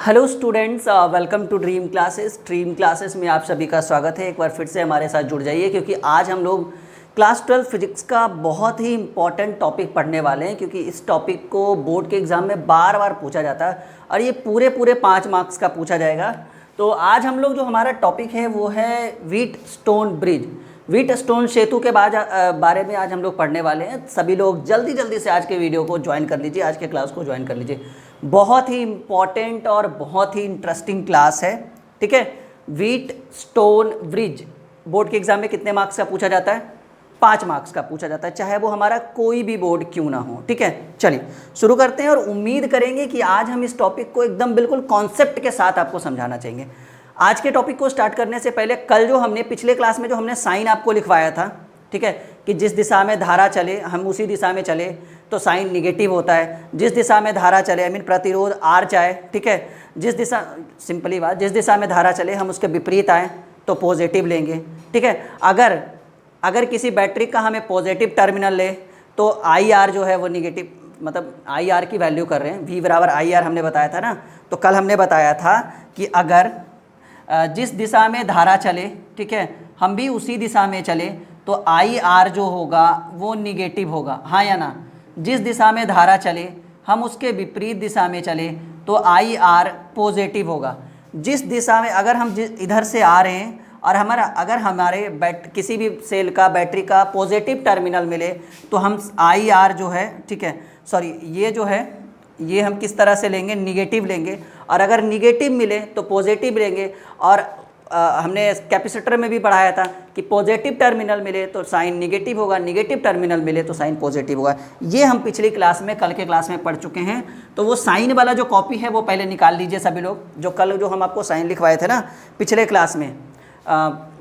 Hello students, welcome to dream classes में आप सभी का स्वागत है। एक बार फिर से हमारे साथ जुड़ जाइए क्योंकि आज हम लोग क्लास 12 फिजिक्स का बहुत ही इम्पॉर्टेंट टॉपिक पढ़ने वाले हैं, क्योंकि इस टॉपिक को बोर्ड के एग्ज़ाम में बार बार पूछा जाता है और ये पूरे 5 मार्क्स का पूछा जाएगा। तो आज हम लोग जो हमारा टॉपिक है वो है व्हीटस्टोन ब्रिज, व्हीटस्टोन सेतु के बारे में आज हम लोग पढ़ने वाले हैं। सभी लोग जल्दी से आज के वीडियो को ज्वाइन कर लीजिए, आज के क्लास को ज्वाइन कर लीजिए। बहुत ही इम्पॉर्टेंट और बहुत ही इंटरेस्टिंग क्लास है, ठीक है। व्हीटस्टोन ब्रिज बोर्ड के एग्जाम में कितने मार्क्स का पूछा जाता है? 5 मार्क्स का पूछा जाता है, चाहे वो हमारा कोई भी बोर्ड क्यों ना हो, ठीक है। चलिए शुरू करते हैं और उम्मीद करेंगे कि आज हम इस टॉपिक को एकदम बिल्कुल कॉन्सेप्ट के साथ आपको समझाना चाहेंगे। आज के टॉपिक को स्टार्ट करने से पहले कल जो हमने पिछले क्लास में जो हमने साइन आपको लिखवाया था, ठीक है, कि जिस दिशा में धारा चले हम उसी दिशा में चले तो साइन निगेटिव होता है, जिस दिशा में धारा चले प्रतिरोध आर चाहे, ठीक है, जिस दिशा सिंपली बात जिस दिशा में धारा चले हम उसके विपरीत आए तो पॉजिटिव लेंगे, ठीक है। अगर किसी बैटरी का हमें पॉजिटिव टर्मिनल ले तो आई आर जो है वो निगेटिव, मतलब आई आर की वैल्यू कर रहे हैं, V बराबर आई आर हमने बताया था ना। तो कल हमने बताया था कि अगर जिस दिशा में धारा चले, ठीक है, हम भी उसी दिशा में चले तो आई आर जो होगा वो निगेटिव होगा, हाँ या ना। जिस दिशा में धारा चले हम उसके विपरीत दिशा में चले तो आई आर पॉजिटिव होगा। जिस दिशा में अगर हम इधर से आ रहे हैं और अगर हमारे किसी भी सेल का बैटरी का पॉजिटिव टर्मिनल मिले तो हम आई आर जो है, ठीक है, सॉरी ये जो है ये हम किस तरह से लेंगे? निगेटिव लेंगे। और अगर निगेटिव मिले तो पॉजिटिव लेंगे। और हमने कैपेसिटर में भी पढ़ाया था कि पॉजिटिव टर्मिनल मिले तो साइन निगेटिव होगा, निगेटिव टर्मिनल मिले तो साइन पॉजिटिव होगा। ये हम पिछली क्लास में, कल के क्लास में पढ़ चुके हैं। तो वो साइन वाला जो कॉपी है वो पहले निकाल लीजिए सभी लोग, जो कल जो हम आपको साइन लिखवाए थे ना पिछले क्लास में,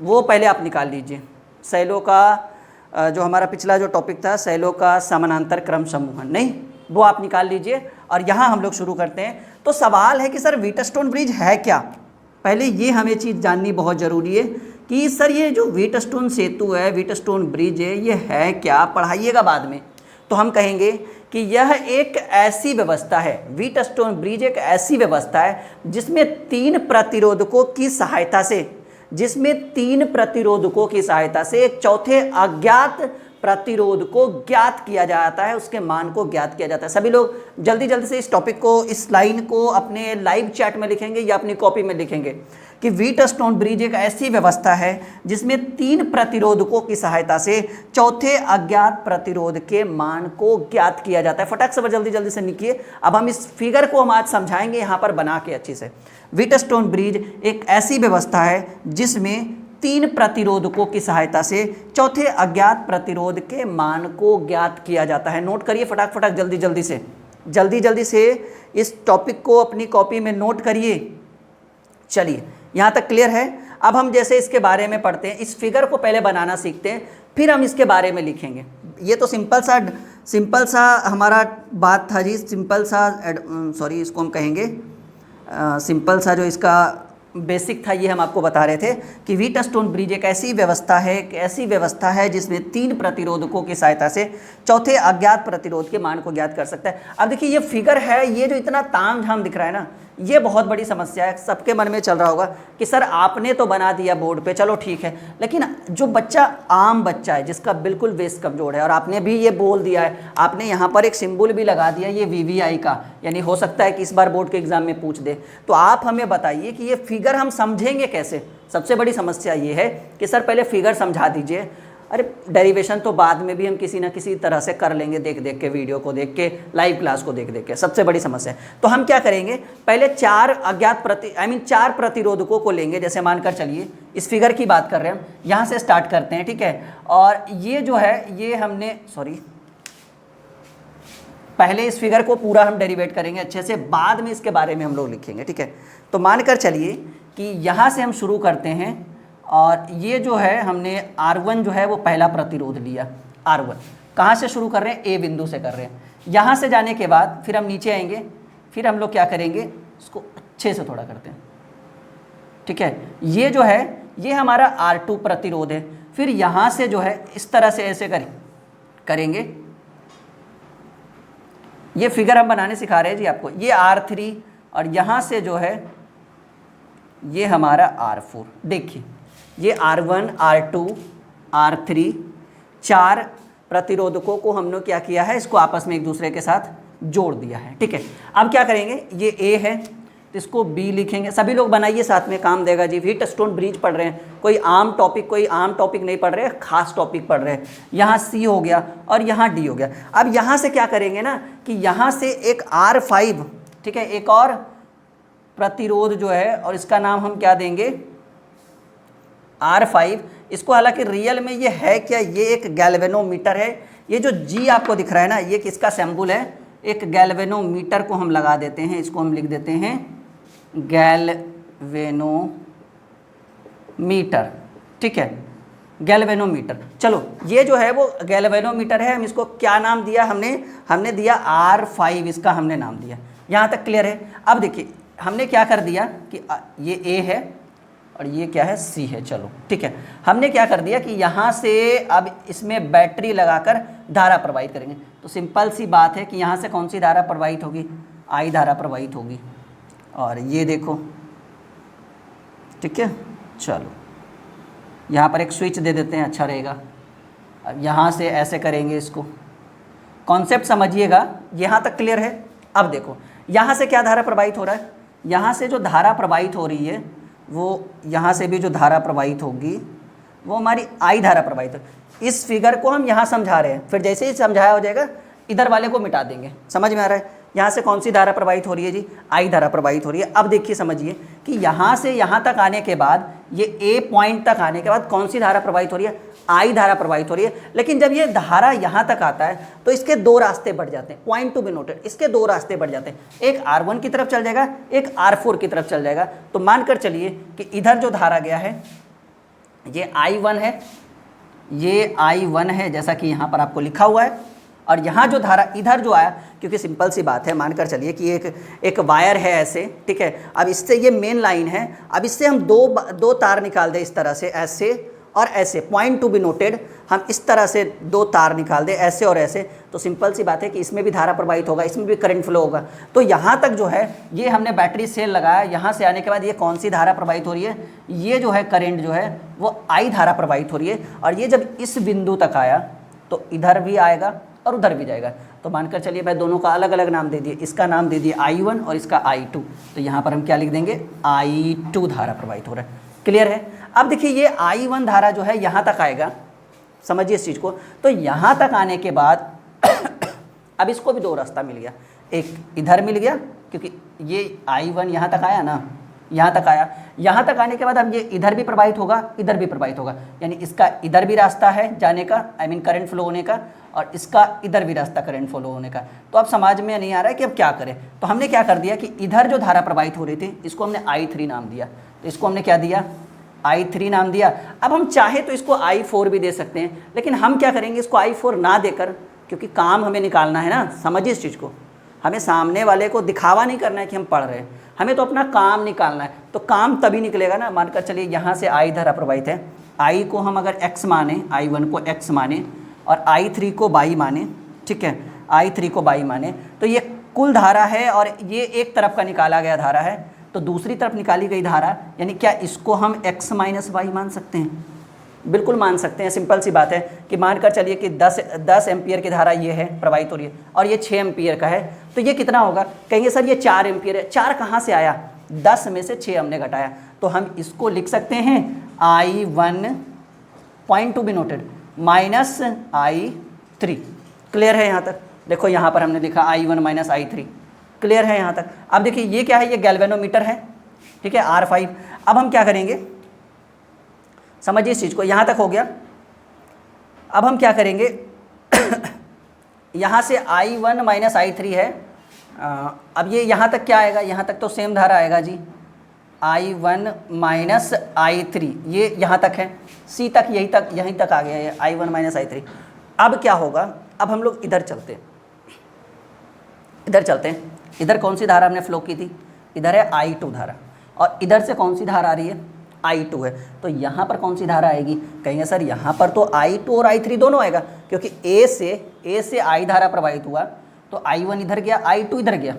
वो पहले आप निकाल लीजिए। सेलों का जो हमारा पिछला जो टॉपिक था, सेलों का समानांतर क्रम समूहन, नहीं, वो आप निकाल लीजिए। और यहाँ हम लोग शुरू करते हैं। तो सवाल है कि सर व्हीटस्टोन ब्रिज है क्या? पहले ये हमें चीज़ जाननी बहुत ज़रूरी है कि सर ये जो व्हीटस्टोन सेतु है, व्हीटस्टोन ब्रिज है, ये है क्या? पढ़ाइएगा बाद में। तो हम कहेंगे कि यह एक ऐसी व्यवस्था है, व्हीटस्टोन ब्रिज एक ऐसी व्यवस्था है जिसमें 3 प्रतिरोधकों की सहायता से एक चौथे अज्ञात प्रतिरोध को ज्ञात किया जाता है, उसके मान को ज्ञात किया जाता है। सभी लोग जल्दी से इस टॉपिक को, इस लाइन को अपने लाइव चैट में लिखेंगे या अपनी कॉपी में लिखेंगे कि व्हीटस्टोन ब्रिज एक ऐसी व्यवस्था है जिसमें 3 प्रतिरोधकों की सहायता से चौथे अज्ञात प्रतिरोध के मान को ज्ञात किया जाता है। फटाक से जल्दी से लिखिए। अब हम इस फिगर को हम आज समझाएंगे यहाँ पर बना के अच्छी से। व्हीटस्टोन ब्रिज एक ऐसी व्यवस्था है जिसमें 3 प्रतिरोधकों की सहायता से चौथे अज्ञात प्रतिरोध के मान को ज्ञात किया जाता है। नोट करिए फटाक जल्दी से इस टॉपिक को अपनी कॉपी में नोट करिए। चलिए यहाँ तक क्लियर है। अब हम जैसे इसके बारे में पढ़ते हैं, इस फिगर को पहले बनाना सीखते हैं, फिर हम इसके बारे में लिखेंगे। ये तो सिंपल सा हमारा बात था जी, इसको हम कहेंगे सिंपल सा जो इसका बेसिक था, ये हम आपको बता रहे थे कि व्हीटस्टोन ब्रिज एक ऐसी व्यवस्था है जिसमें 3 प्रतिरोधकों की सहायता से चौथे अज्ञात प्रतिरोध के मान को ज्ञात कर सकता है। अब देखिए ये फिगर है, ये जो इतना तामझाम दिख रहा है ना, ये बहुत बड़ी समस्या है। सबके मन में चल रहा होगा कि सर आपने तो बना दिया बोर्ड पे, चलो ठीक है, लेकिन जो आम बच्चा है जिसका बिल्कुल बेस कमजोर है, और आपने भी ये बोल दिया है, आपने यहाँ पर एक सिंबल भी लगा दिया ये VVI का, यानी हो सकता है कि इस बार बोर्ड के एग्जाम में पूछ दे। तो आप हमें बताइए कि ये फिगर हम समझेंगे कैसे? सबसे बड़ी समस्या ये है कि सर पहले फिगर समझा दीजिए। अरे डेरिवेशन तो बाद में भी हम किसी ना किसी तरह से कर लेंगे, देख के, वीडियो को देख के, लाइव क्लास को देख के। सबसे बड़ी समस्या है। तो हम क्या करेंगे, पहले 4 प्रतिरोधकों को लेंगे। जैसे मानकर चलिए इस फिगर की बात कर रहे हैं हम, यहाँ से स्टार्ट करते हैं, ठीक है। और ये जो है ये हमने पहले इस फिगर को पूरा हम डेरिवेट करेंगे अच्छे से, बाद में इसके बारे में हम लोग लिखेंगे, ठीक है। तो मानकर चलिए कि यहाँ से हम शुरू करते हैं और ये जो है हमने R1 जो है वो पहला प्रतिरोध लिया। R1 कहाँ से शुरू कर रहे हैं? A बिंदु से कर रहे हैं। यहाँ से जाने के बाद फिर हम नीचे आएंगे, फिर हम लोग क्या करेंगे, इसको अच्छे से थोड़ा करते हैं, ठीक है। ये जो है ये हमारा R2 प्रतिरोध है। फिर यहाँ से जो है इस तरह से ऐसे करेंगे। ये फिगर हम बनाने सिखा रहे हैं जी आपको। ये R3 और यहाँ से जो है ये हमारा R4। देखिए ये R1, R2, R3 4 प्रतिरोधकों को हमने क्या किया है, इसको आपस में एक दूसरे के साथ जोड़ दिया है। ठीक है, अब क्या करेंगे, ये A है तो इसको B लिखेंगे। सभी लोग बनाइए, साथ में काम देगा जी। व्हीटस्टोन ब्रिज पढ़ रहे हैं, कोई आम टॉपिक नहीं पढ़ रहे, खास टॉपिक पढ़ रहे हैं। यहाँ C हो गया और यहाँ D हो गया। अब यहाँ से क्या करेंगे ना कि यहाँ से एक R5, ठीक है, एक और प्रतिरोध जो है, और इसका नाम हम क्या देंगे, R5। इसको हालांकि रियल में ये है क्या, ये एक गैल्वेनोमीटर है। ये जो G आपको दिख रहा है ना, ये किसका सैम्बल है, एक गैल्वेनोमीटर को हम लगा देते हैं। इसको हम लिख देते हैं गैल्वेनोमीटर। ठीक है, गैल्वेनोमीटर। चलो ये जो है वो गैल्वेनोमीटर है। हम इसको क्या नाम दिया, हमने दिया R5, इसका हमने नाम दिया। यहाँ तक क्लियर है। अब देखिए हमने क्या कर दिया कि ये A है और ये क्या है, C है। चलो ठीक है, हमने क्या कर दिया कि यहाँ से अब इसमें बैटरी लगाकर धारा प्रवाहित करेंगे। तो सिंपल सी बात है कि यहाँ से कौन सी धारा प्रवाहित होगी, I धारा प्रवाहित होगी। और ये देखो, ठीक है, चलो यहाँ पर एक स्विच दे देते हैं, अच्छा रहेगा। अब यहाँ से ऐसे करेंगे, इसको कॉन्सेप्ट समझिएगा। यहाँ तक क्लियर है। अब देखो यहाँ से क्या धारा प्रवाहित हो रहा है, यहाँ से जो धारा प्रवाहित हो रही है वो, यहाँ से भी जो धारा प्रवाहित होगी वो हमारी I धारा प्रवाहित है। इस फिगर को हम यहाँ समझा रहे हैं, फिर जैसे ही समझाया हो जाएगा इधर वाले को मिटा देंगे। समझ में आ रहा है। यहाँ से कौन सी धारा प्रवाहित हो रही है जी, I धारा प्रवाहित हो रही है। अब देखिए समझिए कि यहाँ से यहाँ तक आने के बाद, ये A पॉइंट तक आने के बाद कौन सी धारा प्रवाहित हो रही है, I धारा प्रवाहित हो रही है। लेकिन जब ये धारा यहाँ तक आता है तो इसके दो रास्ते बढ़ जाते हैं। पॉइंट टू बी नोटेड, इसके दो रास्ते बढ़ जाते हैं। एक R1 की तरफ चल जाएगा, एक R4 की तरफ चल जाएगा। तो मानकर चलिए कि इधर जो धारा गया है ये I1 है, ये I1 है जैसा कि यहाँ पर आपको लिखा हुआ है। और यहाँ जो धारा इधर जो आया, क्योंकि सिंपल सी बात है, मानकर चलिए कि एक वायर है ऐसे, ठीक है। अब इससे ये मेन लाइन है, अब इससे हम दो तार निकाल दें इस तरह से, ऐसे और ऐसे। पॉइंट टू बी नोटेड, हम इस तरह से दो तार निकाल दें, ऐसे और ऐसे। तो सिंपल सी बात है कि इसमें भी धारा प्रवाहित होगा, इसमें भी करंट फ्लो होगा। तो यहाँ तक जो है ये हमने बैटरी सेल लगाया, यहाँ से आने के बाद ये कौन सी धारा प्रवाहित हो रही है, ये जो है करंट जो है वो I धारा प्रवाहित हो रही है। और ये जब इस बिंदु तक आया तो इधर भी आएगा और उधर भी जाएगा। तो मानकर चलिए भाई दोनों का अलग अलग नाम दे दिए, इसका नाम दे दिए I1 और इसका I2। तो यहाँ पर हम क्या लिख देंगे, I2 धारा प्रवाहित हो रहा है। क्लियर है। अब देखिए ये I1 धारा जो है यहाँ तक आएगा, समझिए इस चीज़ को। तो यहाँ तक आने के बाद अब इसको भी दो रास्ता मिल गया, एक इधर मिल गया क्योंकि ये I1 यहाँ तक आया ना, यहाँ तक आया। यहाँ तक आने के बाद अब ये इधर भी प्रवाहित होगा, इधर भी प्रवाहित होगा, यानी इसका इधर भी रास्ता है जाने का, आई मीन करंट फ्लो होने का, और इसका इधर भी रास्ता करंट फ्लो होने का। तो अब समझ में नहीं आ रहा है कि अब क्या करें। तो हमने क्या कर दिया कि इधर जो धारा प्रवाहित हो रही थी इसको हमने I3 नाम दिया। तो इसको हमने क्या दिया, I3 नाम दिया। अब हम चाहे तो इसको I4 भी दे सकते हैं, लेकिन हम क्या करेंगे, इसको I4 ना देकर, क्योंकि काम हमें निकालना है ना, समझिए इस चीज़ को। हमें सामने वाले को दिखावा नहीं करना है कि हम पढ़ रहे हैं, हमें तो अपना काम निकालना है। तो काम तभी निकलेगा ना, मानकर चलिए यहाँ से I धारा प्रवाहित है, I को हम अगर x माने, I1 को x माने और I3 को y माने, ठीक है, I3 को y माने, तो ये कुल धारा है और ये एक तरफ का निकाला गया धारा है। तो दूसरी तरफ निकाली गई धारा, यानी क्या इसको हम x माइनस वाई मान सकते हैं? बिल्कुल मान सकते हैं। सिंपल सी बात है कि मानकर चलिए कि 10 एम्पियर की धारा ये है प्रवाहित हो रही है और ये 6 एम्पियर का है, तो ये कितना होगा? कहेंगे सर ये 4 एम्पियर है। 4 कहाँ से आया? 10 में से 6 हमने घटाया, तो हम इसको लिख सकते हैं I1 point to be noted minus I3। Clear है यहाँ तक? देखो यहाँ पर हमने लिखा I1 माइनस I3। क्लियर है यहाँ तक? अब देखिए ये क्या है, ये गैल्वेनोमीटर है, ठीक है, R5। अब हम क्या करेंगे, समझिए इस चीज़ को, यहाँ तक हो गया। अब हम क्या करेंगे यहाँ से I1 माइनस I3 है। अब ये यहाँ तक क्या आएगा, यहाँ तक तो सेम धारा आएगा जी, I1 माइनस I3, ये यहाँ तक है, C तक यहीं तक आ गया है I1 माइनस I3। अब क्या होगा, अब हम लोग इधर चलते हैं, इधर कौन सी धारा हमने फ्लो की थी, इधर है I2 धारा, और इधर से कौन सी धारा आ रही है, I2 है। तो यहाँ पर कौन सी धारा आएगी? कहेंगे सर यहाँ पर तो I2 और I3 दोनों आएगा, क्योंकि A से I धारा प्रवाहित हुआ, तो I1 इधर गया, I2 इधर गया।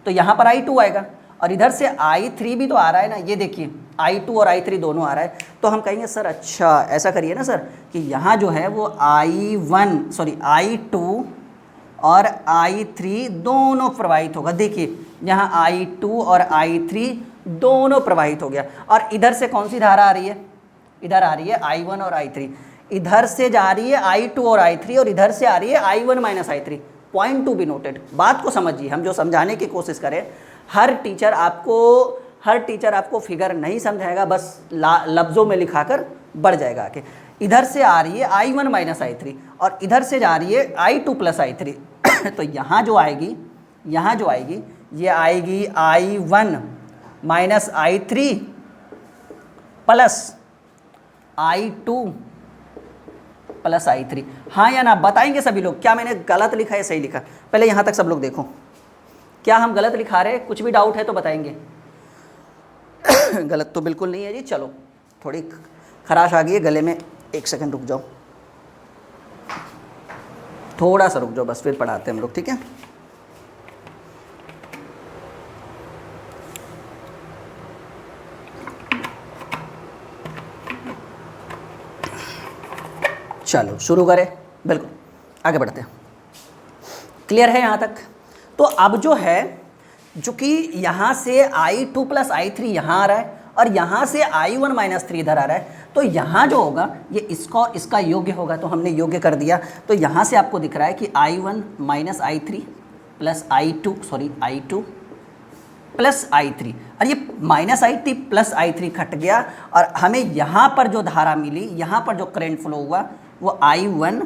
तो यहाँ पर I2 आएगा और इधर से I3 भी तो आ रहा है ना, ये देखिए I2 और I3 दोनों आ रहा है। तो हम कहेंगे सर अच्छा ऐसा करिए ना सर कि यहाँ जो है वो I2 और I3 दोनों प्रवाहित होगा। देखिए यहाँ I2 और I3 दोनों प्रवाहित हो गया और इधर से कौन सी धारा आ रही है, इधर आ रही है I1 और I3, इधर से जा रही है I2 और I3 और इधर से आ रही है I1 minus I3। Point to be noted, बात को समझिए, हम जो समझाने की कोशिश करें, हर टीचर आपको फिगर नहीं समझाएगा, बस लफ्ज़ों में लिखाकर बढ़ जाएगा आके। इधर से आ रही है I1 माइनस I3 और इधर से जा रही है I2 प्लस I3 तो यहाँ जो आएगी ये आएगी I1 minus I3 plus I2 plus I3। हाँ या ना बताएंगे सभी लोग, क्या मैंने गलत लिखा है सही लिखा? पहले यहाँ तक सब लोग देखो, क्या हम गलत लिखा रहे हैं? कुछ भी डाउट है तो बताएंगे। गलत तो बिल्कुल नहीं है जी। चलो थोड़ी खराश आ गई है गले में, एक सेकंड रुक जाओ, थोड़ा सा रुक जाओ बस, फिर पढ़ाते हैं हम लोग, ठीक है? चलो शुरू करें, बिल्कुल आगे बढ़ते हैं। क्लियर है यहाँ तक? तो अब जो है, जो कि यहाँ से I2 प्लस I3 यहाँ आ रहा है और यहाँ से I1 माइनस 3 इधर आ रहा है, तो यहाँ जो होगा ये इसका योग्य होगा, तो हमने योग्य कर दिया। तो यहाँ से आपको दिख रहा है कि I1 minus I3 plus I2 plus I3, और ये minus I3 plus I3 cut गया और हमें यहाँ पर जो धारा मिली, यहाँ पर जो करंट फ्लो हुआ वो I1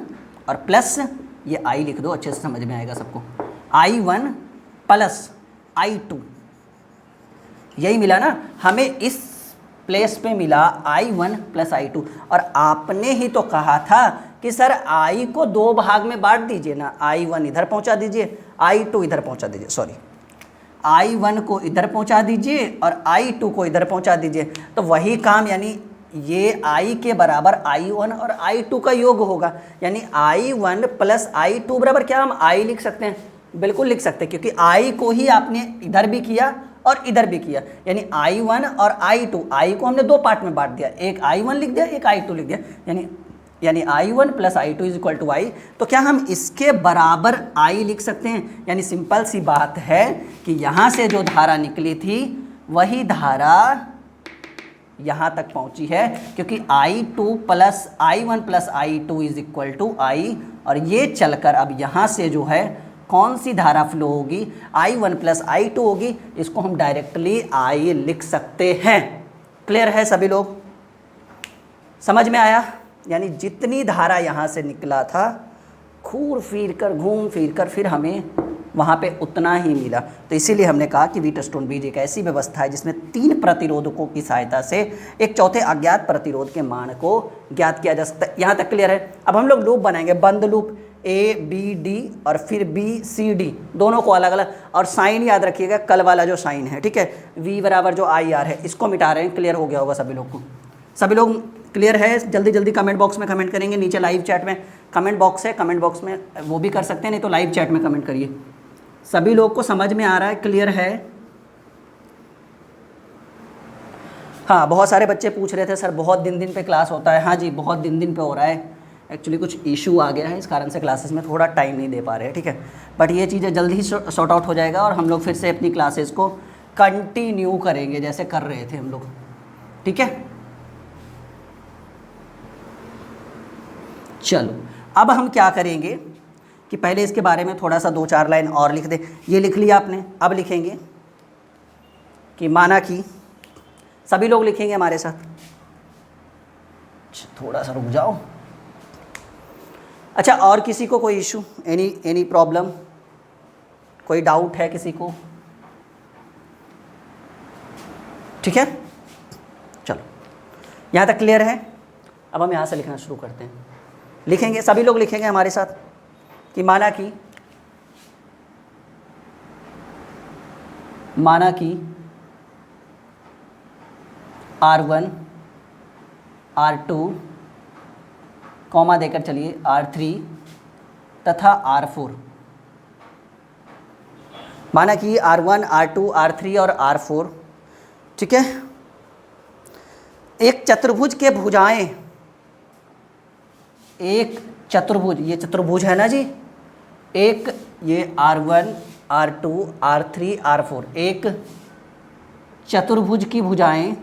और प्लस ये I लिख दो, अच्छे से समझ में आएगा सबको, I1 प्लस I2, यही मिला ना हमें, इस प्लेस पे मिला I1 प्लस I2। और आपने ही तो कहा था कि सर I को दो भाग में बांट दीजिए ना, I1 इधर पहुंचा दीजिए, I2 इधर पहुंचा दीजिए, सॉरी I1 को इधर पहुंचा दीजिए और I2 को इधर पहुंचा दीजिए। तो वही काम, यानी ये I के बराबर I1 और I2 का योग होगा, यानी I1 प्लस I2 बराबर क्या हम I लिख सकते हैं? बिल्कुल लिख सकते हैं, क्योंकि I को ही आपने इधर भी किया और इधर भी किया, यानी I1 और I2, I को हमने दो पार्ट में बांट दिया, एक I1 लिख दिया, एक I2 लिख दिया, यानी I1 plus I2 is equal to I। तो क्या हम इसके बराबर I लिख सकते हैं? यानी सिंपल सी बात है कि यहाँ से जो धारा निकली थी वही धारा यहाँ तक पहुँची है, क्योंकि I2 plus I1 plus I2 is equal to I, और ये चलकर अब यहाँ से जो है कौन सी धारा फ्लो होगी? I1 प्लस I2 होगी, इसको हम डायरेक्टली I लिख सकते हैं। क्लियर है सभी लोग? समझ में आया? यानी जितनी धारा यहाँ से निकला था, घूम फिर कर फिर हमें वहाँ पे उतना ही मिला। तो इसीलिए हमने कहा कि व्हीटस्टोन ब्रिज एक ऐसी व्यवस्था है जिसमें 3 प्रतिरोधकों की सहायता से एक चौथे अज्ञात प्रतिरोध के मान को ज्ञात किया जा सकता है। यहाँ तक क्लियर है? अब हम लोग लूप बनाएंगे, बंद लूप, ABD और फिर BCD दोनों को अलग अलग, और साइन याद रखिएगा, कल वाला जो साइन है, ठीक है, V बराबर जो IR है, इसको मिटा रहे हैं। क्लियर हो गया होगा सभी लोग को? सभी लोग क्लियर है? जल्दी जल्दी कमेंट बॉक्स में कमेंट करेंगे, नीचे लाइव चैट में कमेंट बॉक्स है, कमेंट बॉक्स में वो भी कर सकते हैं, नहीं तो लाइव चैट में कमेंट करिए। सभी लोग को समझ में आ रहा है? क्लियर है? हाँ, बहुत सारे बच्चे पूछ रहे थे सर बहुत दिन पे क्लास होता है। हाँ जी, बहुत दिन पे हो रहा है, एक्चुअली कुछ इशू आ गया है, इस कारण से क्लासेस में थोड़ा टाइम नहीं दे पा रहे हैं, ठीक है, बट ये चीज़ें जल्दी ही सॉर्ट आउट हो जाएगा और हम लोग फिर से अपनी क्लासेस को कंटिन्यू करेंगे जैसे कर रहे थे हम लोग, ठीक है। चलो अब हम क्या करेंगे कि पहले इसके बारे में थोड़ा सा 2-4 लाइन और लिख दे। ये लिख लिया आपने, अब लिखेंगे कि माना कि, सभी लोग लिखेंगे हमारे साथ, थोड़ा सा रुक जाओ। अच्छा, और किसी को कोई इशू, एनी प्रॉब्लम, कोई डाउट है किसी को? ठीक है, चलो यहाँ तक क्लियर है। अब हम यहाँ से लिखना शुरू करते हैं। लिखेंगे, सभी लोग लिखेंगे हमारे साथ कि माना कि R1 R2 कॉमा देकर चलिए R3 तथा R4 माना कि R1, R2, R3 और R4, ठीक है। एक चतुर्भुज के भुजाएं, एक चतुर्भुज, ये चतुर्भुज है ना जी, एक ये R1, R2, R3, R4, एक चतुर्भुज की भुजाएं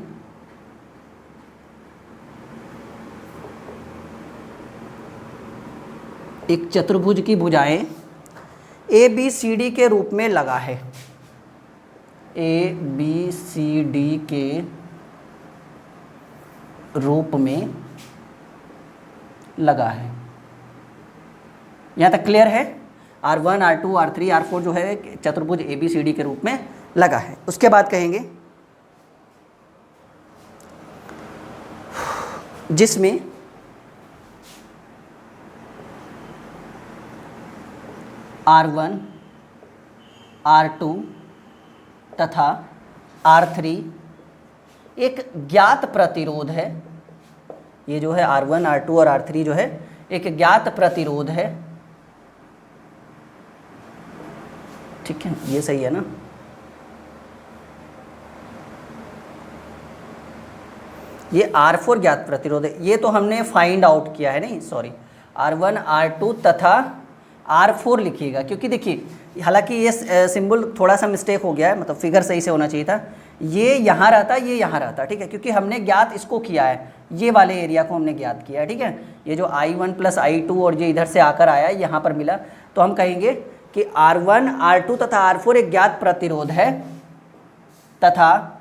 एक चतुर्भुज की भुजाएं ABCD के रूप में लगा है, ABCD के रूप में लगा है। यहाँ तक क्लियर है? R1, R2, R3, R4 जो है चतुर्भुज ABCD के रूप में लगा है। उसके बाद कहेंगे जिसमें R1, R2 तथा R3 एक ज्ञात प्रतिरोध है। ये जो है R1, R2 और R3 जो है एक ज्ञात प्रतिरोध है, ठीक है, ये सही है ना। ये R4 ज्ञात प्रतिरोध है, ये तो हमने फाइंड आउट किया है, नहीं सॉरी, R1, R2 तथा R4 लिखिएगा, क्योंकि देखिए हालांकि ये सिंबल थोड़ा सा मिस्टेक हो गया है, मतलब फिगर सही से होना चाहिए था, ये यहाँ रहता, ये यहाँ रहता, ठीक है, क्योंकि हमने ज्ञात इसको किया है, ये वाले एरिया को हमने ज्ञात किया है, ठीक है। ये जो I1 + I2 और ये इधर से आकर आया यहाँ पर मिला, तो हम कहेंगे कि R1, R2 तथा R4 एक ज्ञात प्रतिरोध है तथा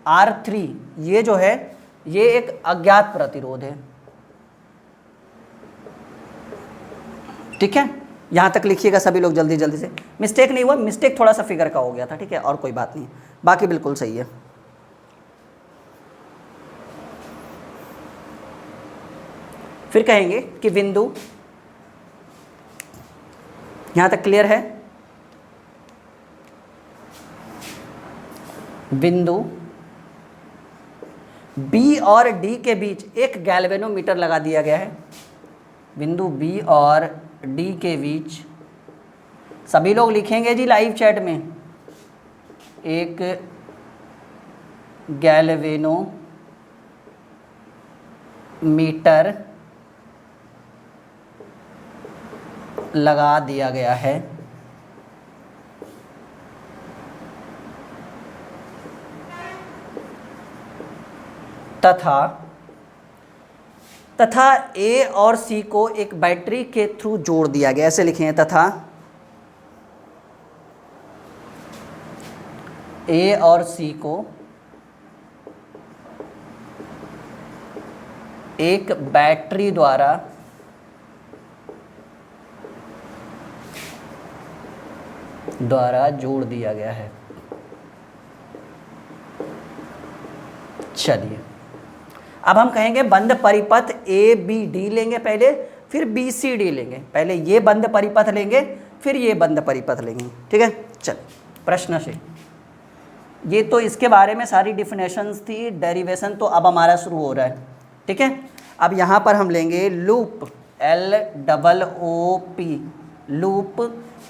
R3 ये जो है ये एक अज्ञात प्रतिरोध है, ठीक है। यहाँ तक लिखिएगा सभी लोग जल्दी जल्दी से, मिस्टेक नहीं हुआ, मिस्टेक थोड़ा सा फिगर का हो गया था, ठीक है, और कोई बात नहीं, बाकी बिल्कुल सही है। फिर कहेंगे कि बिंदु, यहाँ तक क्लियर है? बिंदु B और D के बीच एक गैल्वेनोमीटर लगा दिया गया है। बिंदु B और D के बीच, सभी लोग लिखेंगे जी लाइव चैट में, एक गैल्वेनोमीटर लगा दिया गया है। तथा A और C को एक बैटरी के थ्रू जोड़ दिया गया, ऐसे लिखे हैं, तथा A और C को एक बैटरी द्वारा जोड़ दिया गया है। चलिए अब हम कहेंगे बंद परिपथ ABD लेंगे पहले, फिर BCD लेंगे, पहले ये बंद परिपथ लेंगे फिर ये बंद परिपथ लेंगे, ठीक है। चलिए प्रश्न से, ये तो इसके बारे में सारी डिफिनेशंस थी, डेरिवेशन तो अब हमारा शुरू हो रहा है, ठीक है। अब यहाँ पर हम लेंगे लूप, LOOP, लूप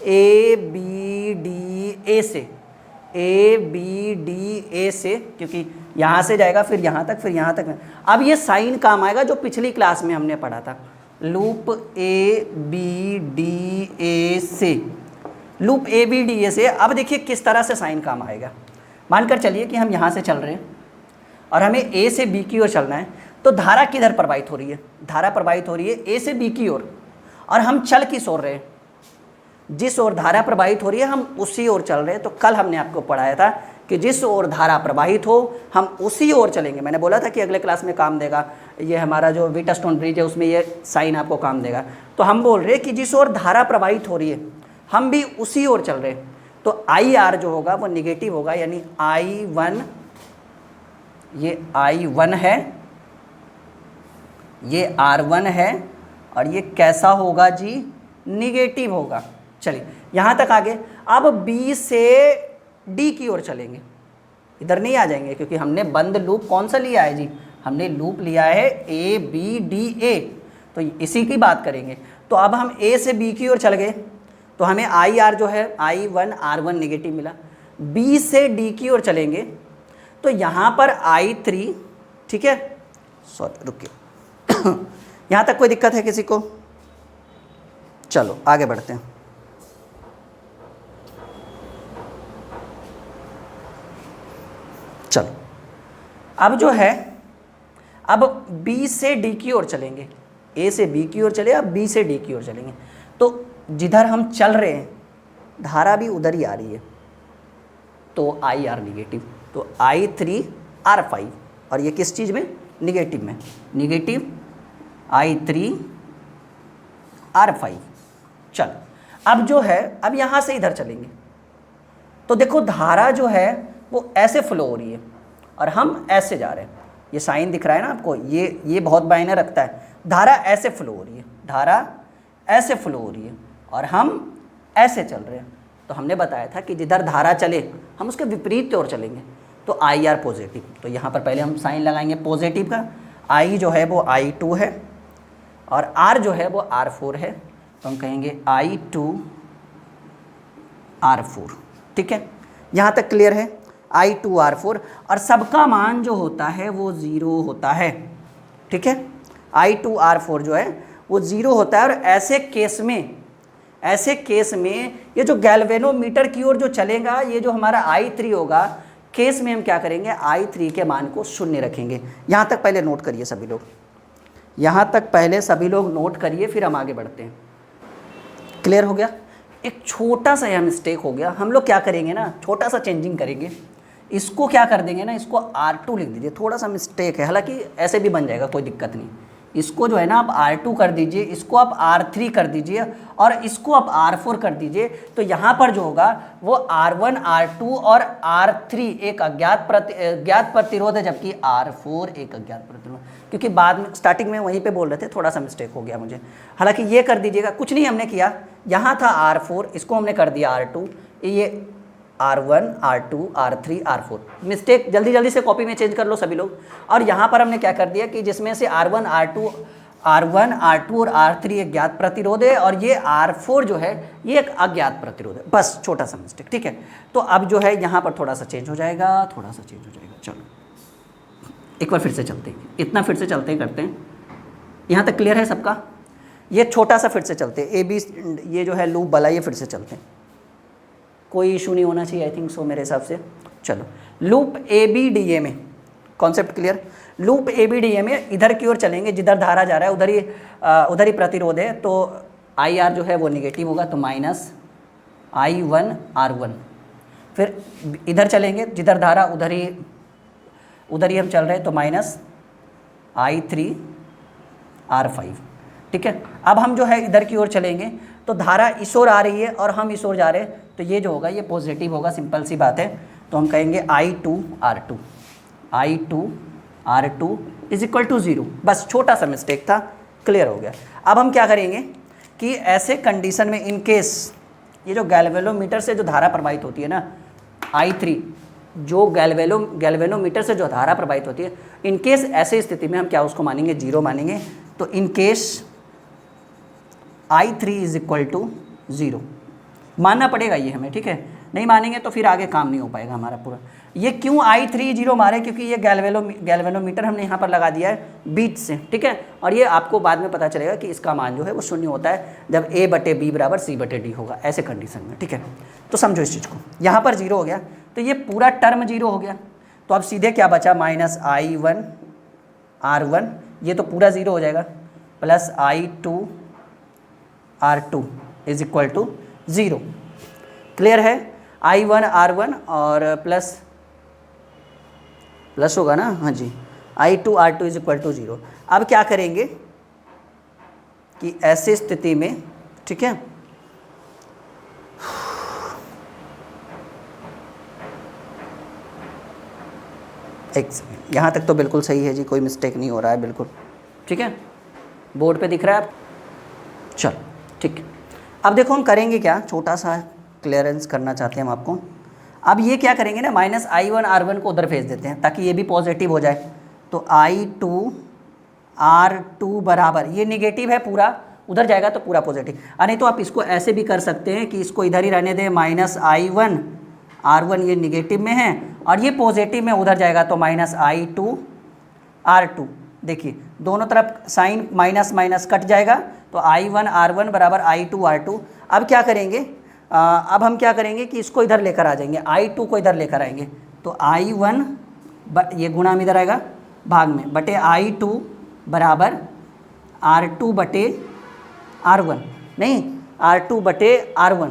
ABDA से, ABDA से, क्योंकि यहाँ से जाएगा फिर यहाँ तक, फिर यहाँ तक। अब ये साइन काम आएगा जो पिछली क्लास में हमने पढ़ा था, लूप ABDA से, लूप ABDA से। अब देखिए किस तरह से साइन काम आएगा। मानकर चलिए कि हम यहाँ से चल रहे हैं और हमें A से B की ओर चलना है, तो धारा किधर प्रवाहित हो रही है? धारा प्रवाहित हो रही है A से B की ओर, और हम चल किस ओर रहे हैं? जिस ओर धारा प्रवाहित हो रही है हम उसी ओर चल रहे हैं। तो कल हमने आपको पढ़ाया था कि जिस ओर धारा प्रवाहित हो हम उसी ओर चलेंगे। मैंने बोला था कि अगले क्लास में काम देगा, ये हमारा जो व्हीटस्टोन ब्रिज है उसमें ये साइन आपको काम देगा। तो हम बोल रहे हैं कि जिस ओर धारा प्रवाहित हो रही है हम भी उसी ओर चल रहे हैं। तो IR जो होगा वो निगेटिव होगा, यानी I1, ये I1 है, ये R1 है, और ये कैसा होगा जी? निगेटिव होगा। चलिए यहाँ तक आगे। अब B से D की ओर चलेंगे, इधर नहीं आ जाएंगे क्योंकि हमने बंद लूप कौन सा लिया है जी? हमने लूप लिया है ABDA, तो इसी की बात करेंगे। तो अब हम A से B की ओर चल गए, तो हमें आई आर जो है I1 R1 नेगेटिव मिला। बी से डी की ओर चलेंगे तो यहाँ पर I3, ठीक है, सॉरी रुकिए यहाँ तक कोई दिक्कत है किसी को? चलो आगे बढ़ते हैं। चलो अब जो है, अब B से D की ओर चलेंगे, A से B की ओर चले, अब B से D की ओर चलेंगे, तो जिधर हम चल रहे हैं धारा भी उधर ही आ रही है, तो IR निगेटिव, तो I3 R5, और ये किस चीज़ में? निगेटिव में, निगेटिव I3 R5। चल अब जो है, अब यहाँ से इधर चलेंगे तो देखो धारा जो है वो ऐसे फ्लो हो रही है और हम ऐसे जा रहे हैं। ये साइन दिख रहा है ना आपको, ये बहुत मायने रखता है। धारा ऐसे फ्लो हो रही है, धारा ऐसे फ्लो हो रही है और हम ऐसे चल रहे हैं। तो हमने बताया था कि जिधर धारा चले हम उसके विपरीत की ओर चलेंगे, तो IR पॉजिटिव। तो यहाँ पर पहले हम साइन लगाएंगे पॉजिटिव का, I जो है वो I2 है और R जो है वो R4 है, तो हम कहेंगे I2 R4, ठीक है, यहाँ तक क्लियर है? I2 R4, और सबका मान जो होता है वो 0 होता है, ठीक है, I2 R4 जो है वो 0 होता है। और ऐसे केस में ये जो गैल्वेनोमीटर की ओर जो चलेगा, ये जो हमारा I3 होगा, केस में हम क्या करेंगे? I3 के मान को 0 रखेंगे। यहाँ तक पहले नोट करिए सभी लोग, यहाँ तक पहले सभी लोग नोट करिए, फिर हम आगे बढ़ते हैं। क्लियर हो गया? एक छोटा सा यह मिस्टेक हो गया, हम लोग क्या करेंगे ना, छोटा सा चेंजिंग करेंगे, इसको क्या कर देंगे ना, इसको R2 लिख दीजिए। थोड़ा सा मिस्टेक है, हालांकि ऐसे भी बन जाएगा, कोई दिक्कत नहीं। इसको जो है ना आप R2 कर दीजिए, इसको आप R3 कर दीजिए और इसको आप R4 कर दीजिए। तो यहाँ पर जो होगा वो R1 R2 और R3 एक ज्ञात प्रतिरोध है, जबकि R4 एक अज्ञात प्रतिरोध। क्योंकि बाद में स्टार्टिंग में वहीं पे बोल रहे थे, थोड़ा सा मिस्टेक हो गया मुझे। हालांकि ये कर दीजिएगा, कुछ नहीं हमने किया, यहाँ था R4, इसको हमने कर दिया R2, ये R1 R2 R3 R4। Mistake जल्दी से कॉपी में चेंज कर लो सभी लोग। और यहाँ पर हमने क्या कर दिया कि जिसमें से R1 R2 और R3 एक ज्ञात प्रतिरोध है और ये R4 जो है ये एक अज्ञात प्रतिरोध है। बस छोटा सा मिस्टेक, ठीक है। तो अब जो है यहाँ पर थोड़ा सा चेंज हो जाएगा, थोड़ा सा चेंज हो जाएगा। चलो एक बार फिर से चलते हैं, इतना फिर से चलते हैं, करते हैं। यहाँ तक क्लियर है सबका? ये छोटा सा फिर से चलते हैं, AB ये जो है लूप वाला, ये फिर से चलते हैं, कोई इशू नहीं होना चाहिए, आई थिंक सो मेरे हिसाब से। चलो लूप ABDA में कॉन्सेप्ट क्लियर? लूप ABDA में इधर की ओर चलेंगे, जिधर धारा जा रहा है उधर ही प्रतिरोध है, तो IR जो है वो निगेटिव होगा, तो माइनस I1 R1। फिर इधर चलेंगे, जिधर धारा उधर ही हम चल रहे हैं, तो माइनस I3 R5, ठीक है। अब हम जो है इधर की ओर चलेंगे तो धारा इस ओर आ रही है और हम इस ओर जा रहे हैं, तो ये जो होगा ये पॉजिटिव होगा, सिंपल सी बात है। तो हम कहेंगे I2 R2 is equal to 0। बस छोटा सा मिस्टेक था, क्लियर हो गया। अब हम क्या करेंगे कि ऐसे कंडीशन में इन केस ये जो गैल्वेनोमीटर से जो धारा प्रवाहित होती है ना, I3 जो गैल्वेनोमीटर से जो धारा प्रवाहित होती है, इन केस ऐसे स्थिति में हम क्या उसको मानेंगे? 0 मानेंगे। तो in case I3 is equal to 0 मानना पड़ेगा ये हमें, ठीक है। नहीं मानेंगे तो फिर आगे काम नहीं हो पाएगा हमारा पूरा। ये क्यों I3 0 मारे? क्योंकि ये गैल्वेनोमीटर हमने यहाँ पर लगा दिया है बीच से, ठीक है। और ये आपको बाद में पता चलेगा कि इसका मान जो है वो 0 होता है जब A/B बराबर C/D होगा, ऐसे कंडीशन में, ठीक है। तो समझो इस चीज़ को, यहाँ पर 0 हो गया तो ये पूरा टर्म 0 हो गया। तो अब सीधे क्या बचा? माइनस I1 R1, ये तो पूरा 0 हो जाएगा, plus I2 R2 is equal to 0। Clear है? I1 R1 और प्लस होगा ना, हाँ जी, I2 R2 is equal to 0। अब क्या करेंगे कि ऐसे स्थिति में, ठीक है, एक सेकेंड, यहाँ तक तो बिल्कुल सही है जी, कोई मिस्टेक नहीं हो रहा है, बिल्कुल ठीक है, बोर्ड पे दिख रहा है आप? चलो ठीक है। अब देखो हम करेंगे क्या, छोटा सा क्लियरेंस करना चाहते हैं हम आपको। अब ये क्या करेंगे ना, माइनस I1 R1 को उधर भेज देते हैं ताकि ये भी पॉजिटिव हो जाए। तो I2 R2 बराबर, ये निगेटिव है पूरा, उधर जाएगा तो पूरा पॉजिटिव। नहीं तो आप इसको ऐसे भी कर सकते हैं कि इसको इधर ही रहने दें, -I1 R1 ये निगेटिव में है और ये पॉजिटिव में उधर जाएगा तो -I2 R2। देखिए दोनों तरफ साइन माइनस माइनस कट जाएगा तो I1 R1 बराबर I2 R2। अब क्या करेंगे, अब हम क्या करेंगे कि इसको इधर लेकर आ जाएंगे, I2 को इधर लेकर आएंगे तो I1 ये गुणा में इधर आएगा भाग में बटे I2 बराबर R2 बटे R1, नहीं R2 बटे R1,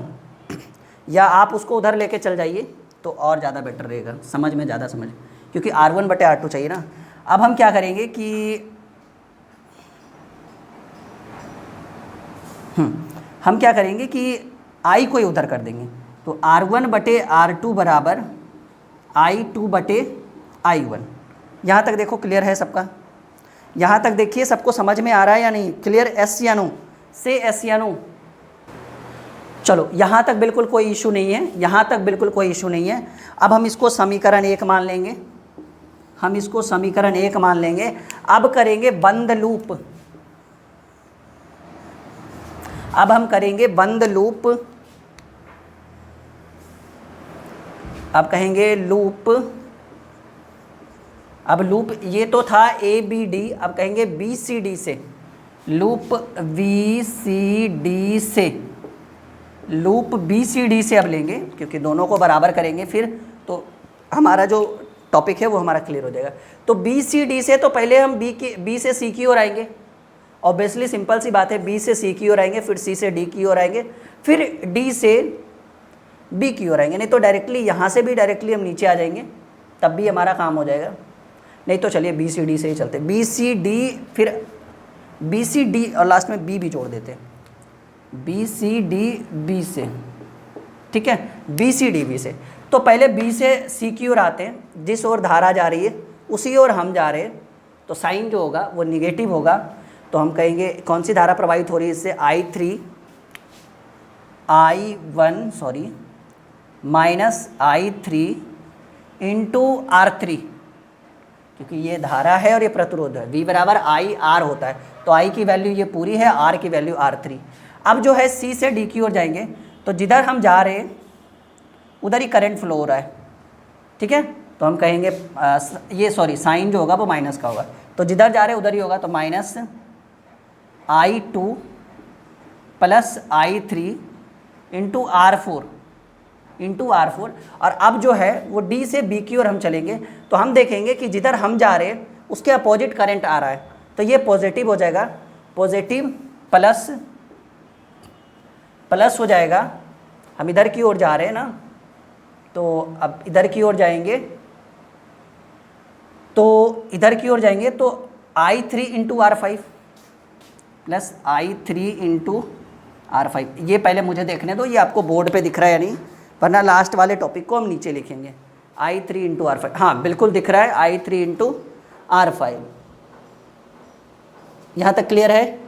या आप उसको उधर लेके चल जाइए तो और ज़्यादा बेटर रहेगा, समझ में ज़्यादा समझ, क्योंकि R1 बटे R2 चाहिए ना। अब हम क्या करेंगे कि हम क्या करेंगे कि I को ही उधर कर देंगे तो R1 बटे R2 बराबर I2 बटे I1। यहाँ तक देखो क्लियर है सबका? यहाँ तक देखिए सबको समझ में आ रहा है या नहीं? क्लियर एस या नो? से एस या नो? चलो यहाँ तक बिल्कुल कोई इशू नहीं है, यहाँ तक बिल्कुल कोई इशू नहीं है। अब हम इसको समीकरण 1 मान लेंगे, हम इसको समीकरण 1 मान लेंगे। अब करेंगे बंद लूप, अब हम करेंगे बंद लूप, अब कहेंगे लूप, अब लूप ये तो था ABD, अब कहेंगे BCD से, लूप BCD से, लूप BCD से अब लेंगे क्योंकि दोनों को बराबर करेंगे फिर तो हमारा जो टॉपिक है वो हमारा क्लियर हो जाएगा। तो BCD से तो पहले हम B से C की ओर आएंगे, ऑब्वियसली सिंपल सी बात है, B से C की ओर आएंगे, फिर C से D की ओर आएंगे, फिर D से B की ओर आएंगे। नहीं तो डायरेक्टली यहाँ से भी डायरेक्टली हम नीचे आ जाएंगे तब भी हमारा काम हो जाएगा। नहीं तो चलिए BCD से ही चलते, BCD फिर BCD और लास्ट में B भी जोड़ देते हैं, BCD B से, ठीक है, BCD B से। तो पहले B से C की ओर आते हैं, जिस ओर धारा जा रही है उसी ओर हम जा रहे हैं तो साइन जो होगा वो निगेटिव होगा। तो हम कहेंगे कौन सी धारा प्रवाहित हो रही है इससे, I1 minus I3 into R3, क्योंकि ये धारा है और ये प्रतिरोध है, V बराबर IR होता है तो I की वैल्यू ये पूरी है, R की वैल्यू R3। अब जो है C से D की ओर जाएंगे तो जिधर हम जा रहे हैं उधर ही करंट फ्लो हो रहा है, ठीक है। तो हम कहेंगे ये साइन जो होगा वो माइनस का होगा, तो जिधर जा रहे हैं उधर ही होगा तो minus I2 plus I3 into R4 और अब जो है वो D से B की ओर हम चलेंगे तो हम देखेंगे कि जिधर हम जा रहे हैं उसके अपोजिट करंट आ रहा है तो ये पॉजिटिव हो जाएगा, पॉजिटिव प्लस हो जाएगा। हम इधर की ओर जा रहे हैं ना, तो अब इधर की ओर जाएंगे तो I3 into R5 plus I3 into R5। ये पहले मुझे देखने दो, ये आपको बोर्ड पे दिख रहा है या नहीं, वरना लास्ट वाले टॉपिक को हम नीचे लिखेंगे। I3 इंटू R5, हाँ बिल्कुल दिख रहा है, I3 इंटू R5। यहाँ तक क्लियर है?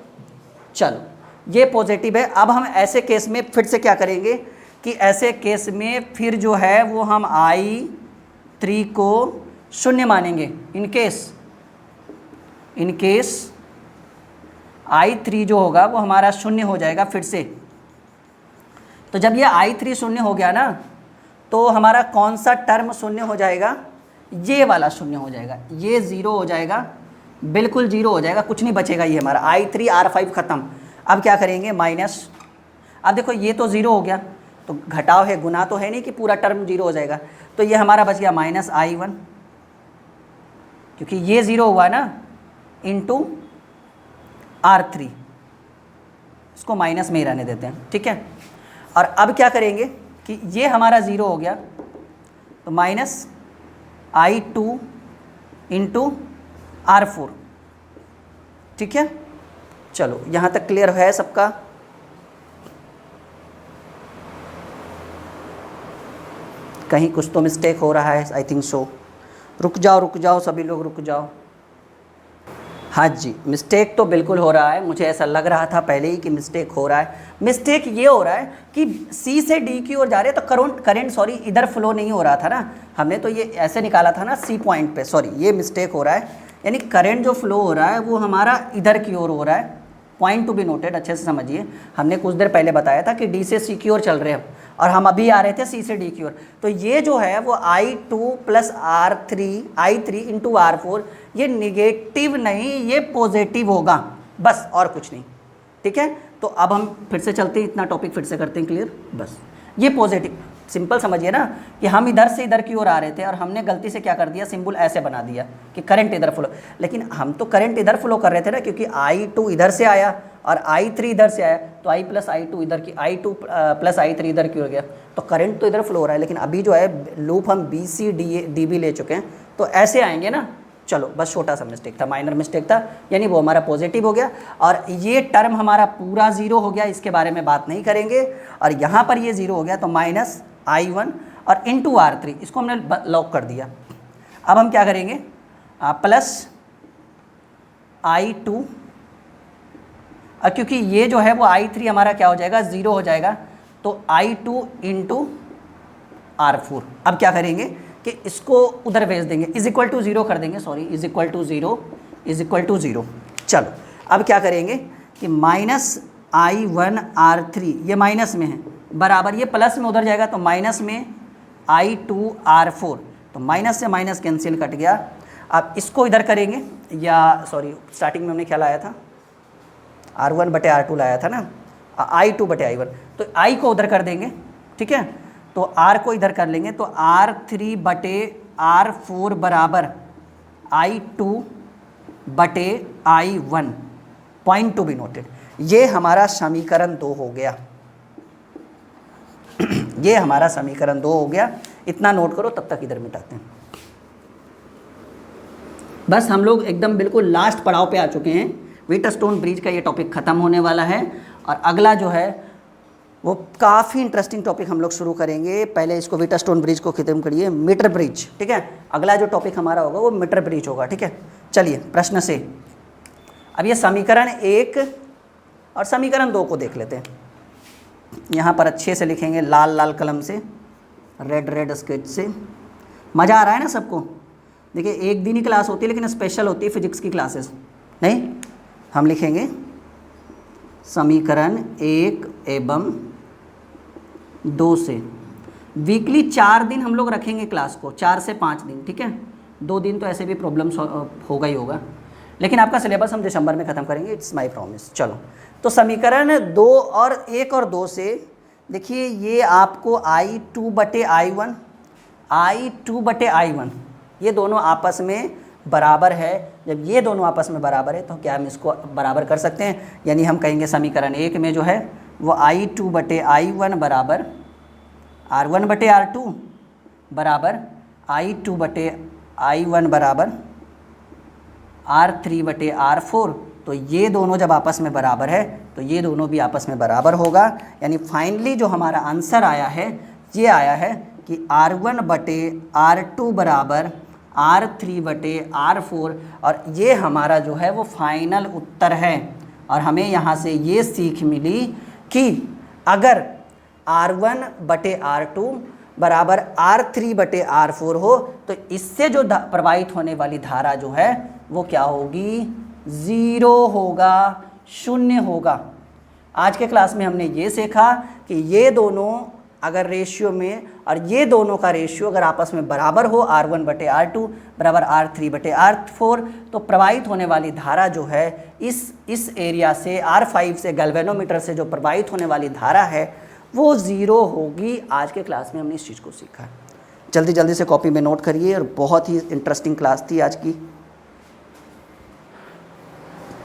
चलो ये पॉजिटिव है। अब हम ऐसे केस में फिर से क्या करेंगे कि ऐसे केस में फिर जो है वो हम I3 को शून्य मानेंगे। इन केस I3 जो होगा वो हमारा शून्य हो जाएगा फिर से। तो जब ये I3 शून्य हो गया ना तो हमारा कौन सा टर्म शून्य हो जाएगा, ये वाला शून्य हो जाएगा, ये ज़ीरो हो जाएगा, बिल्कुल ज़ीरो हो जाएगा, कुछ नहीं बचेगा। ये हमारा I3 R5 ख़त्म। अब क्या करेंगे, माइनस, अब देखो ये तो ज़ीरो हो गया तो घटाव है, गुना तो है नहीं कि पूरा टर्म ज़ीरो हो जाएगा। तो ये हमारा बच गया माइनस I1, क्योंकि ये ज़ीरो हुआ ना, इंटू R3, इसको माइनस में ही रहने देते हैं, ठीक है। और अब क्या करेंगे कि ये हमारा ज़ीरो हो गया तो माइनस I2 इंटू R4, ठीक है। चलो यहाँ तक क्लियर है सबका? कहीं कुछ तो मिस्टेक हो रहा है, आई थिंक सो। रुक जाओ सभी लोग, रुक जाओ। हाँ जी, मिस्टेक तो बिल्कुल हो रहा है, मुझे ऐसा लग रहा था पहले ही कि मिस्टेक हो रहा है। मिस्टेक ये हो रहा है कि C से D की ओर जा रहे हैं तो करंट इधर फ्लो नहीं हो रहा था ना, हमने तो ये ऐसे निकाला था ना C पॉइंट पे, ये मिस्टेक हो रहा है। यानी करंट जो फ्लो हो रहा है वो हमारा इधर की ओर हो रहा है, पॉइंट टू बी नोटेड, अच्छे से समझिए। हमने कुछ देर पहले बताया था कि डी से सी की ओर चल रहे हैं और हम अभी आ रहे थे सी से डी की ओर। तो ये जो है वो I2 plus I3 into R4, ये निगेटिव नहीं, ये पॉजिटिव होगा, बस और कुछ नहीं। ठीक है, तो अब हम फिर से चलते हैं, इतना टॉपिक फिर से करते हैं क्लियर। बस ये पॉजिटिव, सिंपल समझिए ना कि हम इधर से इधर की ओर आ रहे थे और हमने गलती से क्या कर दिया, सिंबल ऐसे बना दिया कि करंट इधर फ्लो, लेकिन हम तो करंट इधर फ्लो कर रहे थे ना, क्योंकि I2 इधर से आया और I3 इधर से आया, तो I प्लस I2 इधर की, I2 प्लस I3 इधर की हो गया, तो करंट तो इधर फ्लो हो रहा है। लेकिन अभी जो है लूप हम BC/DB ले चुके हैं, तो ऐसे आएंगे ना। चलो बस छोटा सा मिस्टेक था, माइनर मिस्टेक था, यानी वो हमारा पॉजिटिव हो गया और ये टर्म हमारा पूरा ज़ीरो हो गया, इसके बारे में बात नहीं करेंगे। और यहाँ पर ये ज़ीरो हो गया, तो माइनस I1 और इंटू R3, इसको हमने लॉक कर दिया। अब हम क्या करेंगे, प्लस I2, और क्योंकि ये जो है वो I3 हमारा क्या हो जाएगा, ज़ीरो हो जाएगा, तो I2 इंटू R4। अब क्या करेंगे कि इसको उधर भेज देंगे, इज इक्वल टू ज़ीरो कर देंगे, sorry, is equal to zero. चलो अब क्या करेंगे कि माइनस I1 R3, ये माइनस में है, बराबर ये प्लस में उधर जाएगा, तो माइनस में I2 R4, तो माइनस से माइनस कैंसिल कट गया। अब इसको इधर करेंगे, या सॉरी स्टार्टिंग में हमने क्या लाया था, R1/R2 लाया था ना, I2/I1, तो I को उधर कर देंगे। ठीक है, तो R को इधर कर लेंगे, तो R3/R4 बराबर I2/I1, point to be noted. ये हमारा समीकरण 2 हो गया, ये हमारा समीकरण 2 हो गया। इतना नोट करो, तब तक इधर मिटाते हैं। बस हम लोग एकदम बिल्कुल लास्ट पड़ाव पे आ चुके हैं, व्हीटस्टोन ब्रिज का ये टॉपिक ख़त्म होने वाला है और अगला जो है वो काफ़ी इंटरेस्टिंग टॉपिक हम लोग शुरू करेंगे। पहले इसको व्हीटस्टोन ब्रिज को ख़त्म करिए, मीटर ब्रिज। ठीक है, अगला जो टॉपिक हमारा होगा वो मीटर ब्रिज होगा। ठीक है, चलिए प्रश्न से अब ये समीकरण 1 और समीकरण 2 को देख लेते हैं। यहाँ पर अच्छे से लिखेंगे लाल लाल कलम से, रेड स्केच से। मज़ा आ रहा है ना सबको? देखिए एक दिन ही क्लास होती है, लेकिन स्पेशल होती है फिजिक्स की क्लासेस। नहीं, हम लिखेंगे समीकरण 1 एवं 2 से। वीकली 4 दिन हम लोग रखेंगे क्लास को, 4 से 5 दिन। ठीक है, 2 दिन तो ऐसे भी प्रॉब्लम होगा ही होगा, लेकिन आपका सिलेबस हम दिसंबर में ख़त्म करेंगे, इट्स माय प्रॉमिस। चलो, तो समीकरण 2 और 1 और 2 से देखिए, ये आपको I2/I1 ये दोनों आपस में बराबर है। जब ये दोनों आपस में बराबर है तो क्या हम इसको बराबर कर सकते हैं, यानी हम कहेंगे समीकरण 1 में जो है वो I2/I1 बराबर R1/R2 बराबर I2/I1 बराबर R3/R4। तो ये दोनों जब आपस में बराबर है तो ये दोनों भी आपस में बराबर होगा, यानी फाइनली जो हमारा आंसर आया है ये आया है कि R1/R2 बराबर R3/R4, और ये हमारा जो है वो फाइनल उत्तर है। और हमें यहाँ से ये सीख मिली कि अगर R1/R2 बराबर R3/R4 हो तो इससे जो प्रवाहित होने वाली धारा जो है वो क्या होगी, 0 होगा, 0 होगा। आज के क्लास में हमने ये सीखा कि ये दोनों अगर रेशियो में, और ये दोनों का रेशियो अगर आपस में बराबर हो, R1/R2 बराबर R3/R4, तो प्रवाहित होने वाली धारा जो है इस एरिया से R5 से गैल्वेनोमीटर से जो प्रवाहित होने वाली धारा है वो 0 होगी। आज के क्लास में हमने इस चीज़ को सीखा। जल्दी जल्दी से कॉपी में नोट करिए, और बहुत ही इंटरेस्टिंग क्लास थी आज की।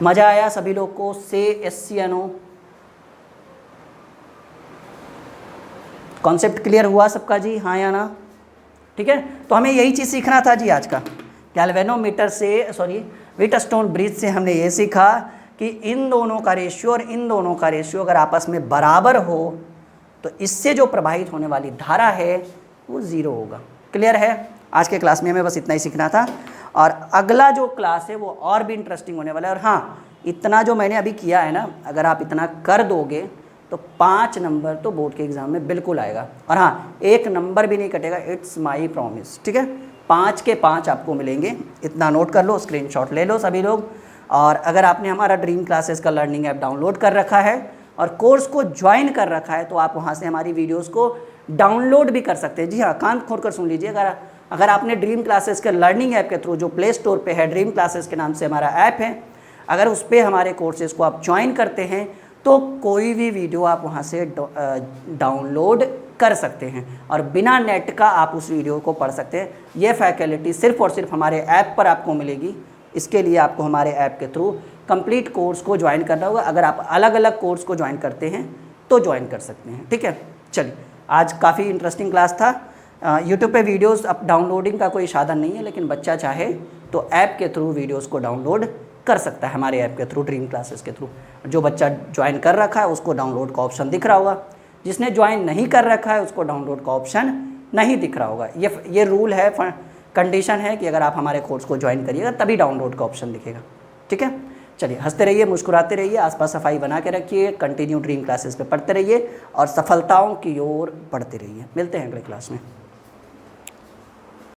मज़ा आया सभी लोग को? से SCNO कॉन्सेप्ट क्लियर हुआ सबका जी, हाँ या ना? ठीक है, तो हमें यही चीज़ सीखना था जी आज का। गैल्वेनोमीटर से, सॉरी, व्हीटस्टोन ब्रिज से हमने ये सीखा कि इन दोनों का रेशियो और इन दोनों का रेशियो अगर आपस में बराबर हो तो इससे जो प्रवाहित होने वाली धारा है वो 0 होगा। क्लियर है? आज के क्लास में हमें बस इतना ही सीखना था, और अगला जो क्लास है वो और भी इंटरेस्टिंग होने वाला है। और हाँ, इतना जो मैंने अभी किया है ना, अगर आप इतना कर दोगे तो 5 नंबर तो बोर्ड के एग्ज़ाम में बिल्कुल आएगा। और हाँ, 1 नंबर भी नहीं कटेगा, इट्स माई प्रॉमिस। ठीक है, 5 के 5 आपको मिलेंगे। इतना नोट कर लो, स्क्रीनशॉट ले लो सभी लोग। और अगर आपने हमारा ड्रीम क्लासेस का लर्निंग ऐप डाउनलोड कर रखा है और कोर्स को ज्वाइन कर रखा है तो आप वहाँ से हमारी वीडियोज़ को डाउनलोड भी कर सकते हैं। जी हाँ, कान खोल कर सुन लीजिए। अगर आपने ड्रीम क्लासेस के लर्निंग ऐप के थ्रू, जो प्ले स्टोर पे है, ड्रीम क्लासेस के नाम से हमारा ऐप है, अगर उस पर हमारे कोर्सेज़ को आप ज्वाइन करते हैं तो कोई भी वीडियो आप वहाँ से डाउनलोड कर सकते हैं और बिना नेट का आप उस वीडियो को पढ़ सकते हैं। ये फैसिलिटी सिर्फ़ और सिर्फ हमारे ऐप पर आपको मिलेगी। इसके लिए आपको हमारे ऐप के थ्रू कंप्लीट कोर्स को ज्वाइन करना होगा। अगर आप अलग अलग कोर्स को ज्वाइन करते हैं तो ज्वाइन कर सकते हैं। ठीक है, चलिए, आज काफ़ी इंटरेस्टिंग क्लास था। यूट्यूब पे वीडियोस अब डाउनलोडिंग का कोई साधन नहीं है, लेकिन बच्चा चाहे तो ऐप के थ्रू वीडियोस को डाउनलोड कर सकता है, हमारे ऐप के थ्रू, ड्रीम क्लासेस के थ्रू। जो बच्चा ज्वाइन कर रखा है उसको डाउनलोड का ऑप्शन दिख रहा होगा, जिसने ज्वाइन नहीं कर रखा है उसको डाउनलोड का ऑप्शन नहीं दिख रहा होगा। ये रूल है, कंडीशन है कि अगर आप हमारे कोर्स को ज्वाइन करिएगा तभी डाउनलोड का ऑप्शन दिखेगा। ठीक है, चलिए, हंसते रहिए, मुस्कुराते रहिए, आसपास सफाई बना के रखिए, कंटिन्यू ड्रीम क्लासेस पे पढ़ते रहिए और सफलताओं की ओर बढ़ते रहिए। मिलते हैं अगले क्लास में।